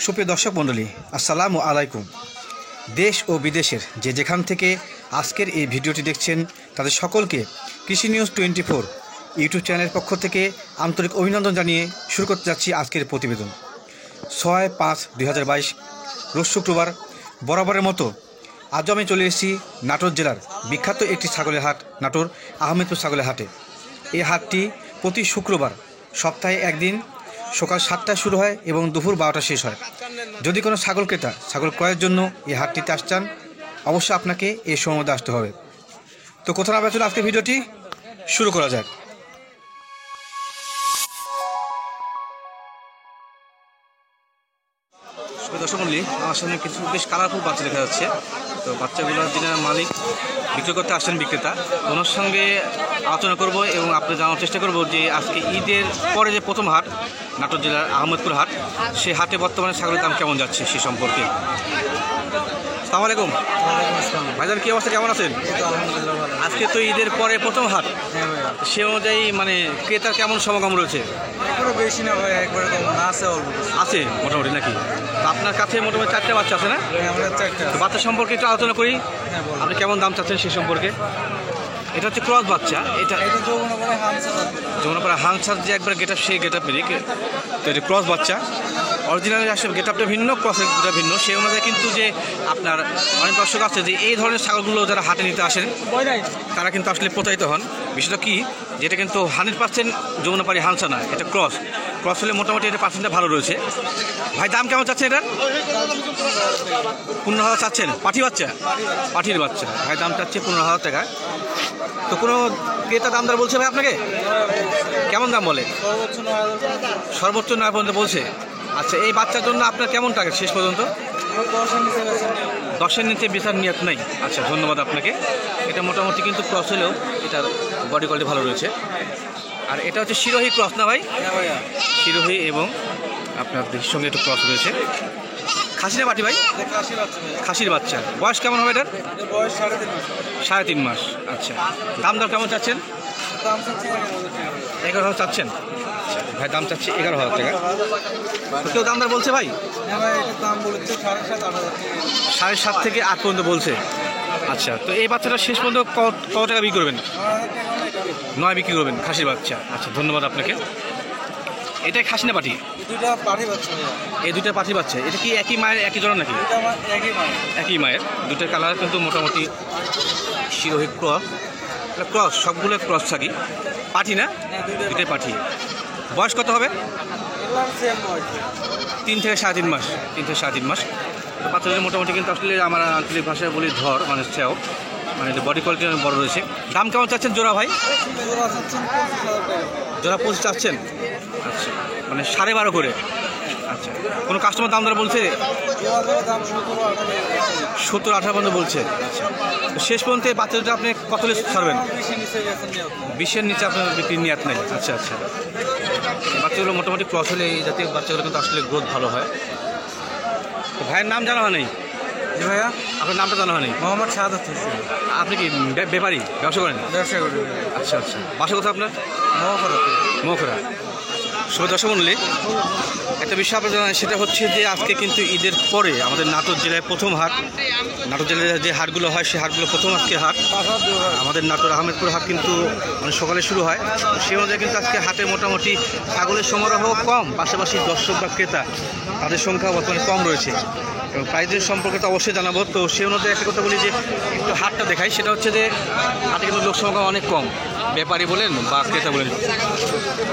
সুপ্রিয় দর্শক মণ্ডলী, আসসালামু আলাইকুম। দেশ ও বিদেশের যেখান থেকে আজকের এই ভিডিওটি দেখছেন তাদের সকলকে কৃষি নিউজ 24 ইউটিউব চ্যানেলের পক্ষ থেকে আন্তরিক অভিনন্দন জানিয়ে শুরু করতে যাচ্ছি আজকের প্রতিবেদন। 6-5-2022 রোজ শুক্রবার বরাবরের মতো আজও আমি চলে এসেছি নাটোর জেলার বিখ্যাত একটি ছাগলের হাট, নাটোর আহমেদপুর ছাগলের হাটে। এই হাটটি প্রতি শুক্রবার সপ্তাহে একদিন সকাল 7টায় শুরু হয় এবং দুপুর 12টা শেষ হয়। যদি কোনো ছাগল ক্রেতা ছাগল ক্রয়ের জন্য এই হাটটিতে আসছেন, অবশ্যই আপনাকে এই সময়ের মধ্যে আসতে হবে। তো কোথাও না চলে আজকে ভিডিওটি শুরু করা যাক। দর্শক মণ্ডলী, আমার সামনে কিছু বেশ কালারফুল বাচ্চা দেখা যাচ্ছে। তো বাচ্চাগুলোর যিনি মালিক বিক্রি করতে আসছেন বিক্রেতা, ওনার সঙ্গে আলোচনা করব এবং আপনি জানার চেষ্টা করব যে আজকে ঈদের পরে যে প্রথম হাট নাটোর জেলার আহমেদপুর হাট, সেই হাটে বর্তমানে ছাগলের দাম কেমন যাচ্ছে সে সম্পর্কে। আসসালামু আলাইকুম ভাইজান, কি অবস্থা, কেমন আছেন? আজকে তো ঈদের পরে প্রথম হাট, সে অনুযায়ী মানে ক্রেতার কেমন সমাগম রয়েছে? বেশি না ভাই, একবারে কম না, আছে মোটামুটি নাকি? আপনার কাছে মোটামুটি 4টা বাচ্চা আছে না? তো বাচ্চা সম্পর্কে একটু আলোচনা করি। আপনি কেমন দাম চাচ্ছেন সে সম্পর্কে? এটা হচ্ছে ক্রস বাচ্চা। এটা যমুনাপাড়া হাংসার যে একবার গেট আপ, সেই গেট আপ মেরিক। তো এটা ক্রস বাচ্চা, অরিজিনালি আসলে গেট আপটা ভিন্ন, ক্রসের গেট ভিন্ন। সেই অনুযায়ী কিন্তু যে আপনার অনেক দর্শক আছে যে এই ধরনের ছাগলগুলো যারা হাটে নিতে আসেন তারা কিন্তু আসলে প্রতারিত হন। বিষয়টা কি, যেটা কিন্তু 100% যমুনাপাড়ি হাংসা না, এটা ক্রস হলে মোটামুটি এটা পার্সেন্টটা ভালো রয়েছে। ভাই দাম কেমন চাচ্ছেন এটার? 15,000 চাচ্ছেন? পাঠির বাচ্চা ভাই দাম চাচ্ছে 15,000 টাকা। তো কোনো ক্রেতা দাম দর বলছে ভাই আপনাকে? কেমন দাম বলে? সর্বোচ্চ 9 পর্যন্ত বলছে। আচ্ছা, এই বাচ্চার জন্য আপনার কেমন টাকা শেষ পর্যন্ত? 10-এর নিচে বেচার নিয়ত নাই। আচ্ছা, ধন্যবাদ আপনাকে। এটা মোটামুটি কিন্তু ক্রস হলেও এটার বডি কোয়ালিটি ভালো রয়েছে। আর এটা হচ্ছে শিরোহী ক্রস না ভাই? শিরোহী এবং আপনার দেশের সঙ্গে একটু ক্রস রয়েছে। খাসি না পাটি ভাই? খাসির বাচ্চা। বয়স কেমন হবে এটার? বয়স 3.5 মাস। আচ্ছা, দাম দর কেমন চাচ্ছেন? 11,000 চাচ্ছেন? আচ্ছা ভাই, দাম চাচ্ছে 11,000 টাকা। কেউ দাম দর বলছে ভাই? 7.5 থেকে 8 পর্যন্ত বলছে। আচ্ছা, তো এই বাচ্চাটা শেষ পর্যন্ত কত টাকা বিক্রি করবেন? 9 বিক্রি করবেন, খাসির বাচ্চা। আচ্ছা, ধন্যবাদ আপনাকে। এটাই খাসি না পাটি? এই দুইটা পাঠি বাচ্চা। এটা কি একই মায়ের, একই জোড়া নাকি? একই মায়ের। দুটোর কালার কিন্তু মোটামুটি শিরোহী ক্রস, সবগুলো ক্রস থাকি। পাঠি না? দুটোই পাঠি। বয়স কত হবে? 3 থেকে 3.5 মাস। 3 থেকে 3.5 মাস। বাচ্চাদের মোটামুটি কিন্তু আসলে আমার আঞ্চলিক ভাষায় বলি ধর, মানে চেও, মানে বডি কোয়ালিটি অনেক বড় রয়েছে। দাম কেমন চাচ্ছেন জোড়া ভাই? জোড়া 25 চাচ্ছেন? আচ্ছা, মানে 12.5 করে। আচ্ছা, কোনো কাস্টমার দাম দর বলছে? 17-18 পর্যন্ত বলছে। আচ্ছা, শেষ পর্যন্ত এই বাচ্চাটা আপনি কত ছাড়বেন? 20-এর নিচে আপনার বিক্রির নিয়াত নেই। আচ্ছা আচ্ছা, বাচ্চাগুলো মোটামুটি ক্রস হলে এই জাতীয় বাচ্চাগুলো কিন্তু আসলে গ্রোথ ভালো হয়। তো ভাইয়ের নাম জানা হয় নাই? জি ভাইয়া, আপনার নামটা জানা হয়নি? মোহাম্মদ শাহাদাত হোসেন। আপনি কি ব্যাপারী, ব্যবসা করেন? ব্যবসা করি। আচ্ছা আচ্ছা, বাসা কোথায় আপনার? মোখরা। শুভ দর্শক মণ্ডলী, একটা বিষয় আপনার জানাই, সেটা হচ্ছে যে আজকে কিন্তু ঈদের পরে আমাদের নাটোর জেলায় প্রথম হাট। নাটোর জেলায় যে হাটগুলো হয় সেই হাটগুলো প্রথম আজকে হাট। আমাদের নাটোর আহমেদপুর হাট কিন্তু মানে সকালে শুরু হয়। সেই অনুযায়ী কিন্তু আজকে হাটে মোটামুটি ছাগলের সমারোহ কম, পাশাপাশি দর্শক বা ক্রেতা তাদের সংখ্যা বর্তমানে কম রয়েছে। এবং প্রাইজের সম্পর্কে তো অবশ্যই জানাবো। তো সেই অনুযায়ী একটা কথা বলি যে একটু হাটটা দেখাই, সেটা হচ্ছে যে হাটে কিন্তু লোক সংখ্যা অনেক কম, ব্যাপারী বলেন বা ক্রেতা বলেন।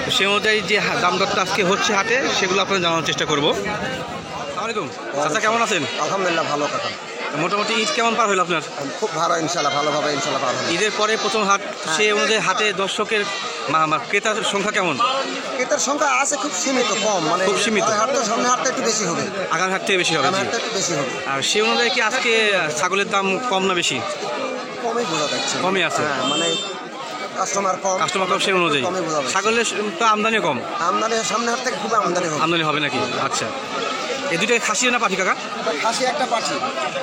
তো সেই অনুযায়ী যে দাম দরটা আজকে হচ্ছে হাটে, সেগুলো আপনারা জানানোর চেষ্টা করবো। আসসালামু আলাইকুম চাচা, কেমন আছেন? আলহামদুলিল্লাহ, ভালো কথা। মোটামুটি ঈদ কেমন পার হলো আপনার? খুব ভালো, ইনশাল্লাহ ভালোভাবে ইনশাল্লাহ পার হলো। ঈদের পরে প্রথম হাট, সেই অনুযায়ী হাটে দর্শকের ক্রেতার সংখ্যা কেমন? ক্রেতার সংখ্যা আছে খুব সীমিত, কম, মানে খুব সীমিত। সামনে হাটটা একটু বেশি হবে, আগামী হাট থেকে বেশি হবে। একটু বেশি হবে। আর সেই অনুযায়ী কি আজকে ছাগলের দাম কম না বেশি? কমই বোঝা যাচ্ছে। কমই আছে, মানে কাস্টমার কম। সেই অনুযায়ী ছাগলের তো আমদানি কম। আমদানি সামনে হাট থেকে খুব আমদানি হবে নাকি? আচ্ছা, এই দুটো খাসি না পাঠি কাকা? খাসি একটা পাঠি।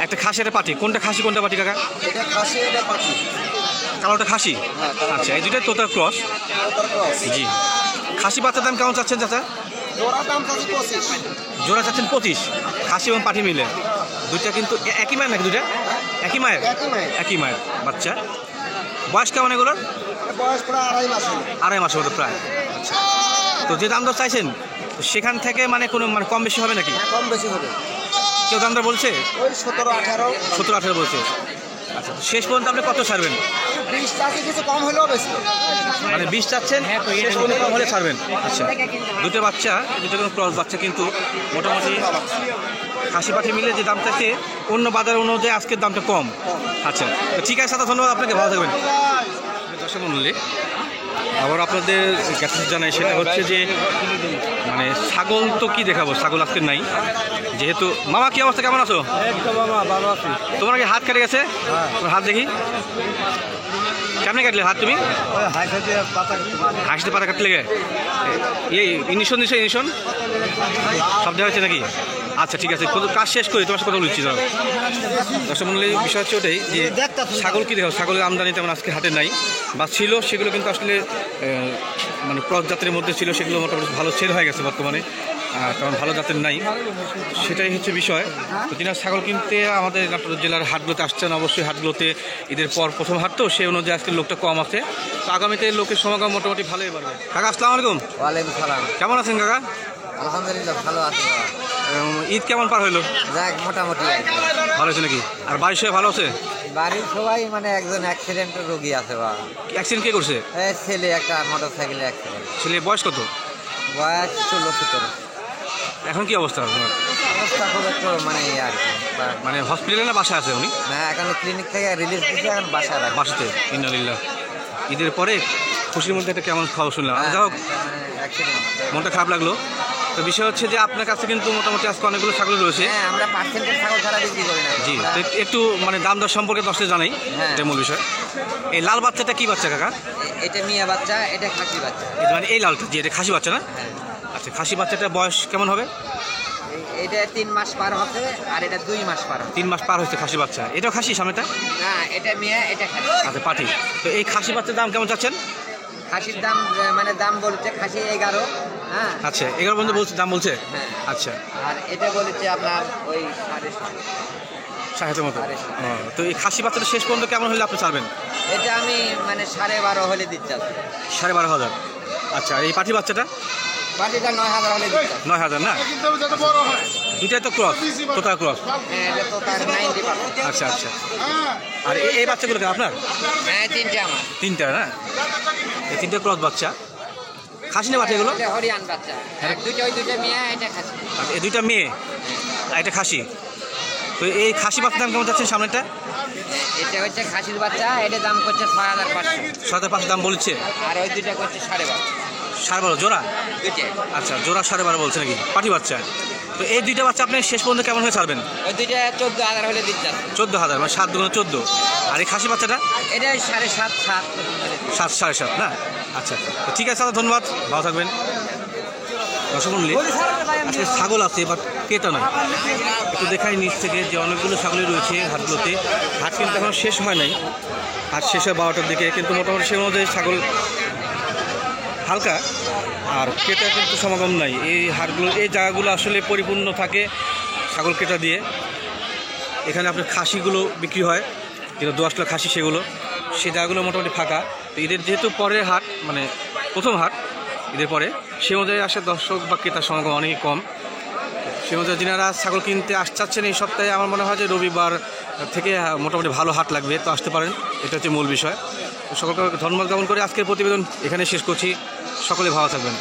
একটা খাসি একটা পাঠি। কোনটা খাসি কোনটা পাঠি কাকা? এটা খাসি, এটা পাঠি। কালোটা খাসি। আচ্ছা, এই দুটোই তোতার ক্রস। জি। খাসি বাচ্চার দাম কেমন চাচ্ছেন চাচা? জোড়া দাম চাচ্ছি 25। জোড়া চাচ্ছেন 25, খাসি এবং পাঠি মিলে। দুইটা কিন্তু একই মায়ের নাকি? দুইটা একই মায়ের? একই মায়ের বাচ্চা। বয়স কেমন এগুলোর? বয়স প্রায় 2.5 মাস হলো। 2.5 মাস হতো প্রায়। আচ্ছা, তো যে দাম দর চাইছেন সেখান থেকে মানে কোনো মানে কম বেশি হবে নাকি? কম বেশি হবে। কেউ দাম দর বলছে? ওই 17-18। 17-18 বলছে। আচ্ছা, তো শেষ পর্যন্ত আপনি কত ছাড়বেন? 20 চাচ্ছি, কিছু কম হলেও বেশি। মানে 20 চাচ্ছেন, শেষ পর্যন্ত কম হলে ছাড়বেন। আচ্ছা, দুটো বাচ্চা, দুটো কোনো ক্রস বাচ্চা কিন্তু মোটামুটি খাসি পাঠি মিলে যে দাম চাইছে অন্য বাজার অনুযায়ী আজকের দামটা কম। আচ্ছা, তো ঠিক আছে দাদা, ধন্যবাদ আপনাকে, ভালো থাকবেন। দর্শক মণ্ডলী, আবার আপনাদের কাছে জানাই সেটা হচ্ছে যে মানে ছাগল তো কি দেখাবো, ছাগল আজকে নাই যেহেতু। মামা কি অবস্থা, কেমন আছো? তোমার কি হাত কেটে গেছে? তোমার হাত দেখি, কেমনে কাটলে হাত তুমি? হাসিতে পাতা কাটলে লেগে এই ইঞ্জেকশন দিচ্ছে, ইঞ্জেকশন সব দেওয়া হয়েছে নাকি? আচ্ছা ঠিক আছে, কাজ শেষ করি, তোমার সাথে কথা বলছি। দর্শক মণ্ডলী, বিষয় হচ্ছে ওটাই যে ছাগল কি দেখো, ছাগলের আমদানি তেমন আজকে হাটে নাই, বা ছিল সেগুলো কিন্তু আসলে মানে ক্রস জাতের মধ্যে ছিল, সেগুলো মোটামুটি ভালো সেল হয়ে গেছে বর্তমানে, কারণ ভালো জাতের নাই, সেটাই হচ্ছে বিষয়। তো যিনি ছাগল কিনতে আমাদের নাটোর জেলার হাটগুলোতে আসছেন, অবশ্যই হাটগুলোতে ঈদের পর প্রথম হাট, তো সেই অনুযায়ী আজকে লোকটা কম আছে, তো আগামীতে লোকের সমাগম মোটামুটি ভালোই বাড়বে। কাকা আসসালামু আলাইকুম। ওয়ালাইকুম সালাম। কেমন আছেন কাকা? আলহামদুলিল্লাহ ভালো আছি। ঈদ কেমন পার হইলো? যাক, মোটামুটি ভালো আছে নাকি? আর বাড়ির সবাই ভালো আছে? বাড়ির সবাই মানে একজন অ্যাক্সিডেন্টের রোগী আছে। বা অ্যাক্সিডেন্ট কে করছে? ছেলে একটা মোটরসাইকেলে অ্যাক্সিডেন্ট। ছেলে বয়স কত? বয়স 16-17। এখন কি অবস্থা আপনার? অবস্থা খুব একটু মানে আর কি, মানে হসপিটালে না বাসায় আছে উনি? না, এখন ক্লিনিক থেকে রিলিজ দিচ্ছে, এখন বাসায় রাখা। বাসাতে। ইন্নালিল্লাহ। ঈদের পরে খুশির মধ্যে একটা কেমন খাওয়া শুনলাম, যাই হোক মনটা খারাপ লাগলো। তো বিষয় হচ্ছে যে আপনার কাছে কিন্তু মোটামুটি আজকে অনেকগুলো ছাগল রয়েছে। হ্যাঁ, আমরা পার্সেন্টেজ ছাগল ছাড়া বিক্রি করি না। জি, তো একটু মানে দাম দর সম্পর্কে দশটা জানাই, এটা মূল বিষয়। এই লাল বাচ্চাটা কি বাচ্চা কাকা? এটা মিয়া বাচ্চা, এটা খাসি বাচ্চা। মানে এই লালটা যে এটা খাসি বাচ্চা না? হ্যাঁ। আচ্ছা, খাসি বাচ্চাটার বয়স কেমন হবে? এটা 3 মাস পার হচ্ছে, আর এটা 2 মাস পার হচ্ছে। 3 মাস পার হচ্ছে খাসি বাচ্চা। এটাও খাসি সামনেটা? না, এটা মিয়া, এটা খাসি। আচ্ছা, পাঠি। তো এই খাসি বাচ্চার দাম কেমন চাচ্ছেন? খাসির দাম মানে দাম বলছে খাসি 11। হ্যাঁ, আচ্ছা, 11 পর্যন্ত বলছে, দাম বলছে? হ্যাঁ। আচ্ছা, আর এটা বলেছে আপনার ওই 7.5 মতো। তো এই খাসি বাচ্চাটা শেষ পর্যন্ত কেমন হলে আপনি ছাড়বেন? এটা আমি মানে 12.5 হলে দিচ্ছি। 12,500। আচ্ছা, এই পাঠি বাচ্চাটা? বাটিটা 9,000 হলে দিচ্ছি। 9,000 না? দুটাই তো ক্রস, তোতার ক্রস। হ্যাঁ, এটা তো তার 90%। আচ্ছা আচ্ছা। আর এই বাচ্চাগুলো আপনার? হ্যাঁ, 3টে আমার। 3টা না? এই 3টে ক্রস বাচ্চা। খাসি না বাচ্চা এগুলো? এটা হরিয়ান বাচ্চা। দুটো, ওই দুটো মেয়ে, এটা খাসি। আচ্ছা, এই 2টা মেয়ে আর এটা খাসি। তো এই খাসি বাচ্চার দাম কেমন যাচ্ছেন সামনেটা? এটা হচ্ছে খাসির বাচ্চা, এটা দাম করছে 6,500। 7,500 দাম বলছে। আর ওই দুটো করছে 12.5। 12.5 জোড়া? দুটো। আচ্ছা, জোড়া 12.5 বলছে নাকি পাঠি বাচ্চা? তো এই 2টা বাচ্চা আপনি শেষ পর্যন্ত কেমন হয়ে ছাড়বেন? ওই দুটো 14,000 হলে দিচ্ছি। 14,000, মানে 7 দুগুণে 14। আর এই খাসি বাচ্চাটা? এটা 7.5, 7। 7, 7.5 না? আচ্ছা, তো ঠিক আছে দাদা, ধন্যবাদ, ভালো থাকবেন। দর্শক মণ্ডলী, আজকে ছাগল আছে, এবার ক্রেতা নয়। একটু দেখাই নিচ থেকে যে অনেকগুলো ছাগলই রয়েছে হাটগুলোতে। হাট কিন্তু এখন শেষ হয় নাই, হাট শেষ হয় 12টার দিকে, কিন্তু মোটামুটি সে অনুযায়ী ছাগল হালকা, আর ক্রেতা কিন্তু সমাগম নাই। এই হাটগুলো, এই জায়গাগুলো আসলে পরিপূর্ণ থাকে ছাগল ক্রেতা দিয়ে। এখানে আপনার খাসিগুলো বিক্রি হয়, যেগুলো 10 লাখ খাসি, সেগুলো সেই জায়গাগুলো মোটামুটি ফাঁকা। তো ঈদের যেহেতু পরের হাট, মানে প্রথম হাট ঈদের পরে, সে অনুযায়ী আসে দর্শক বা ক্রেতার সমাগম অনেকই কম। সে অনুযায়ী যিনারা ছাগল কিনতে আসছেন এই সপ্তাহে, আমার মনে হয় যে রবিবার থেকে মোটামুটি ভালো হাট লাগবে, তো আসতে পারেন, এটা হচ্ছে মূল বিষয়। সকলকে ধন্যবাদ জ্ঞাপন করে আজকের প্রতিবেদন এখানে শেষ করছি। সকলে ভালো থাকবেন।